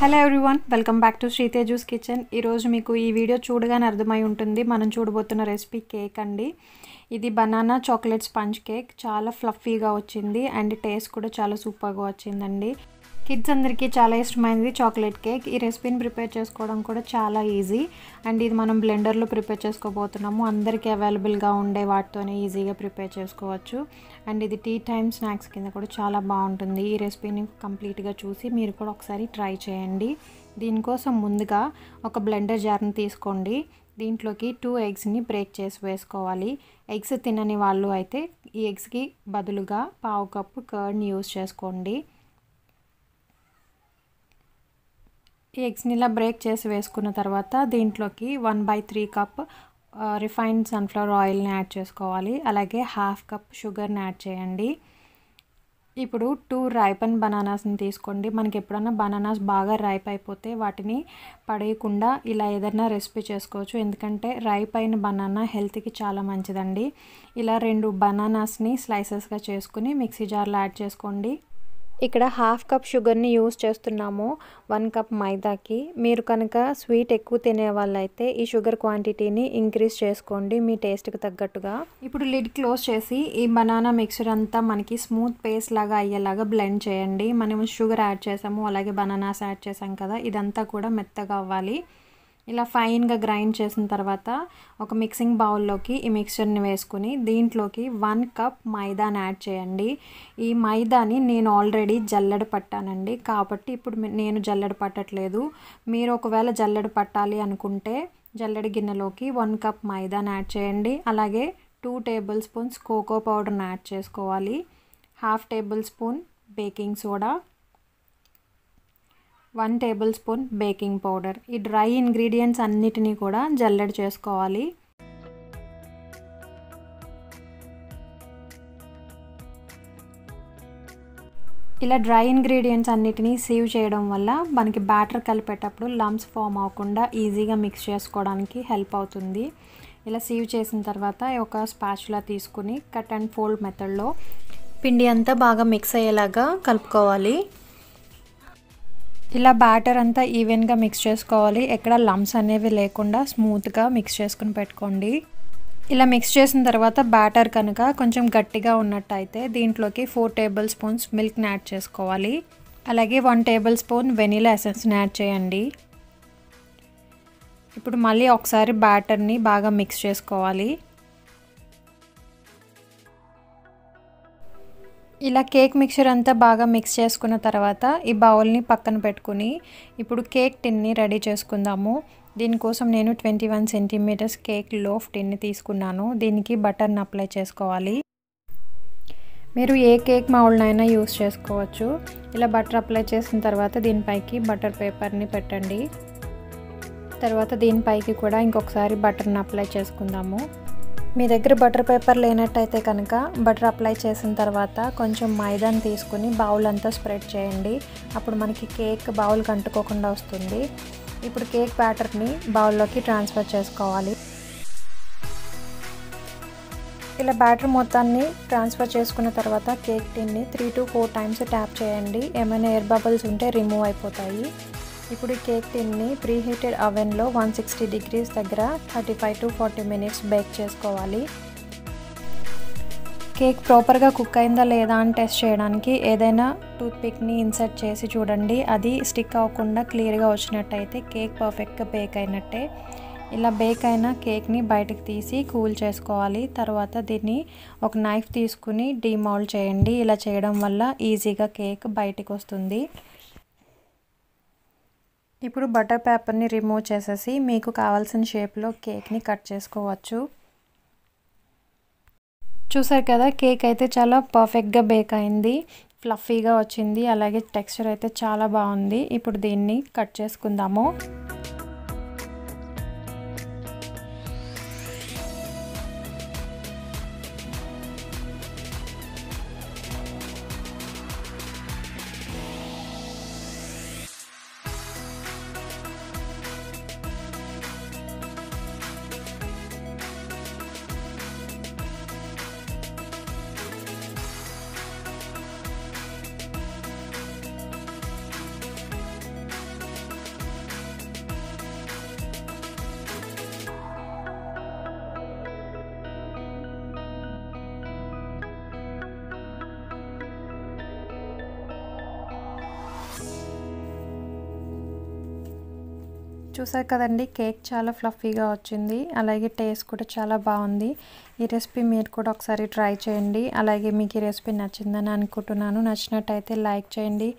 Hello everyone, welcome back to Sriteju's kitchen. ఈరోజు మీకు ఈ వీడియో చూడగానే అర్థమై ఉంటుంది మనం చూడబోతున్న రెసిపీ కేక్ అండి. ఇది బనానా చాక్లెట్ స్పంజ్ కేక్. చాలా ఫ్లఫీగా వచ్చింది అండ్ టేస్ట్ కూడా చాలా సూపర్గా వచ్చిందండి. కిడ్స్ అందరికీ చాలా ఇష్టమైనది చాక్లెట్ కేక్. ఈ రెసిపీని ప్రిపేర్ చేసుకోవడం కూడా చాలా ఈజీ అండ్ ఇది మనం బ్లెండర్లో ప్రిపేర్ చేసుకోబోతున్నాము. అందరికీ అవైలబుల్గా ఉండే వాటితోనే ఈజీగా ప్రిపేర్ చేసుకోవచ్చు అండ్ ఇది టీ టైమ్ స్నాక్స్ కింద కూడా చాలా బాగుంటుంది. ఈ రెసిపీని కంప్లీట్గా చూసి మీరు కూడా ఒకసారి ట్రై చేయండి. దీనికోసం ముందుగా ఒక బ్లెండర్ జార్ని తీసుకోండి. దీంట్లోకి 2 ఎగ్స్ని బ్రేక్ చేసి వేసుకోవాలి. ఎగ్స్ తినని వాళ్ళు అయితే ఈ ఎగ్స్కి బదులుగా 1/2 కప్పు కర్డ్ని యూజ్ చేసుకోండి. ఈ ఎగ్స్ని ఇలా బ్రేక్ చేసి వేసుకున్న తర్వాత దీంట్లోకి 1/3 కప్ రిఫైన్డ్ సన్ఫ్లవర్ ఆయిల్ని యాడ్ చేసుకోవాలి. అలాగే 1/2 కప్ షుగర్ని యాడ్ చేయండి. ఇప్పుడు 2 రైపన్ బనానాస్ని తీసుకోండి. మనకి ఎప్పుడన్నా బనానాస్ బాగా రైప్ అయిపోతే వాటిని పడేయకుండా ఇలా ఏదైనా రెసిపీ చేసుకోవచ్చు. ఎందుకంటే రైప్ అయిన బనానా హెల్త్కి చాలా మంచిదండి. ఇలా 2 బనానాస్ని స్లైసెస్గా చేసుకుని మిక్సీ జార్లో యాడ్ చేసుకోండి. ఇక్కడ 1/2 కప్ షుగర్ని యూస్ చేస్తున్నాము 1 కప్ మైదాకి. మీరు కనుక స్వీట్ ఎక్కువ తినే వాళ్ళైతే ఈ షుగర్ క్వాంటిటీని ఇంక్రీజ్ చేసుకోండి మీ టేస్ట్కి తగ్గట్టుగా. ఇప్పుడు లిడ్ క్లోజ్ చేసి ఈ బనానా మిక్చర్ అంతా మనకి స్మూత్ పేస్ట్ లాగా అయ్యేలాగా బ్లెండ్ చేయండి. మనం షుగర్ యాడ్ చేసాము, అలాగే బనానాస్ యాడ్ చేసాం కదా, ఇదంతా కూడా మెత్తగా అవ్వాలి. ఇలా ఫైన్గా గ్రైండ్ చేసిన తర్వాత ఒక మిక్సింగ్ బౌల్లోకి ఈ మిక్చర్ని వేసుకుని దీంట్లోకి 1 కప్ మైదాని యాడ్ చేయండి. ఈ మైదాని నేను ఆల్రెడీ జల్లెడ పట్టానండి, కాబట్టి ఇప్పుడు నేను జల్లెడ పట్టట్లేదు. మీరు ఒకవేళ జల్లెడ పట్టాలి అనుకుంటే జల్లెడ గిన్నెలోకి 1 కప్ మైదాని యాడ్ చేయండి. అలాగే 2 టేబుల్ స్పూన్స్ కోకో పౌడర్ని యాడ్ చేసుకోవాలి. 1/2 table spoon baking soda, 1 table spoon baking powder. ఈ డ్రై ఇంగ్రీడియంట్స్ అన్నిటినీ కూడా జల్లెడ చేసుకోవాలి. ఇలా డ్రై ఇంగ్రీడియంట్స్ అన్నిటినీ సీవ్ చేయడం వల్ల మనకి బ్యాటర్ కలిపేటప్పుడు లంప్స్ ఫామ్ అవ్వకుండా ఈజీగా మిక్స్ చేసుకోవడానికి హెల్ప్ అవుతుంది. ఇలా సీవ్ చేసిన తర్వాత ఒక స్పాచులా తీసుకుని కట్ అండ్ ఫోల్డ్ మెథడ్లో పిండి అంతా బాగా మిక్స్ అయ్యేలాగా కలుపుకోవాలి. ఇలా బ్యాటర్ అంతా ఈవెన్గా మిక్స్ చేసుకోవాలి. ఎక్కడ లంప్స్ అనేవి లేకుండా స్మూత్గా మిక్స్ చేసుకుని పెట్టుకోండి. ఇలా మిక్స్ చేసిన తర్వాత బ్యాటర్ కనుక కొంచెం గట్టిగా ఉన్నట్టయితే దీంట్లోకి 4 టేబుల్ స్పూన్స్ మిల్క్ని యాడ్ చేసుకోవాలి. అలాగే 1 టేబుల్ స్పూన్ వెనిలా ఎసెన్స్ని యాడ్ చేయండి. ఇప్పుడు మళ్ళీ ఒకసారి బ్యాటర్ని బాగా మిక్స్ చేసుకోవాలి. ఇలా కేక్ మిక్చర్ అంతా బాగా మిక్స్ చేసుకున్న తర్వాత ఈ బౌల్ని పక్కన పెట్టుకుని ఇప్పుడు కేక్ టిన్ని రెడీ చేసుకుందాము. దీనికోసం నేను 21 సెంటీమీటర్స్ కేక్ లోఫ్ టిన్ని తీసుకున్నాను. దీనికి బటర్ని అప్లై చేసుకోవాలి. మీరు ఏ కేక్ మౌల్డ్నైనా యూస్ చేసుకోవచ్చు. ఇలా బటర్ అప్లై చేసిన తర్వాత దీనిపైకి బటర్ పేపర్ని పెట్టండి. తర్వాత దీనిపైకి కూడా ఇంకొకసారి బటర్ని అప్లై చేసుకుందాము. మీ దగ్గర బటర్ పేపర్ లేనట్టయితే కనుక బటర్ అప్లై చేసిన తర్వాత కొంచెం మైదాని తీసుకుని బౌల్ అంతా స్ప్రెడ్ చేయండి. అప్పుడు మనకి కేక్ బౌల్కి అంటుకోకుండా వస్తుంది. ఇప్పుడు కేక్ బ్యాటర్ని బౌల్లోకి ట్రాన్స్ఫర్ చేసుకోవాలి. ఇలా బ్యాటర్ మొత్తాన్ని ట్రాన్స్ఫర్ చేసుకున్న తర్వాత కేక్ టిన్ని 3 to 4 టైమ్స్ ట్యాప్ చేయండి. ఏమైనా ఎయిర్ బబుల్స్ ఉంటే రిమూవ్ అయిపోతాయి. ఇప్పుడు ఈ కేక్ టిన్ని ప్రీహీటెడ్ అవెన్లో 160 degrees దగ్గర 35 to 40 minutes బేక్ చేసుకోవాలి. కేక్ ప్రాపర్గా కుక్ అయిందా లేదా అని టెస్ట్ చేయడానికి ఏదైనా టూత్పిక్ని ఇన్సర్ట్ చేసి చూడండి. అది స్టిక్ అవ్వకుండా క్లియర్గా వచ్చినట్టయితే కేక్ పర్ఫెక్ట్గా బేక్ అయినట్టే. ఇలా బేక్ అయిన కేక్ని బయటకు తీసి కూల్ చేసుకోవాలి. తర్వాత దీన్ని ఒక నైఫ్ తీసుకుని డీమౌల్డ్ చేయండి. ఇలా చేయడం వల్ల ఈజీగా కేక్ బయటకు వస్తుంది. ఇప్పుడు బటర్ పేపర్ని రిమూవ్ చేసేసి మీకు కావాల్సిన షేప్లో కేక్ని కట్ చేసుకోవచ్చు. చూసారు కదా, కేక్ అయితే చాలా పర్ఫెక్ట్గా బేక్ అయింది, ఫ్లఫీగా వచ్చింది, అలాగే టెక్స్చర్ అయితే చాలా బాగుంది. ఇప్పుడు దీన్ని కట్ చేసుకుందాము. చూసారు కదండి, కేక్ చాలా ఫ్లఫీగా వచ్చింది. అలాగే టేస్ట్ కూడా చాలా బాగుంది. ఈ రెసిపీ మీరు కూడా ఒకసారి ట్రై చేయండి. అలాగే మీకు ఈ రెసిపీ నచ్చిందని అనుకుంటున్నాను. నచ్చినట్టయితే లైక్ చేయండి,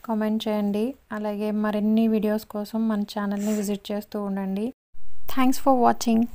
కామెంట్ చేయండి. అలాగే మరిన్ని వీడియోస్ కోసం మన ఛానల్ని విజిట్ చేస్తూ ఉండండి. Thanks for watching.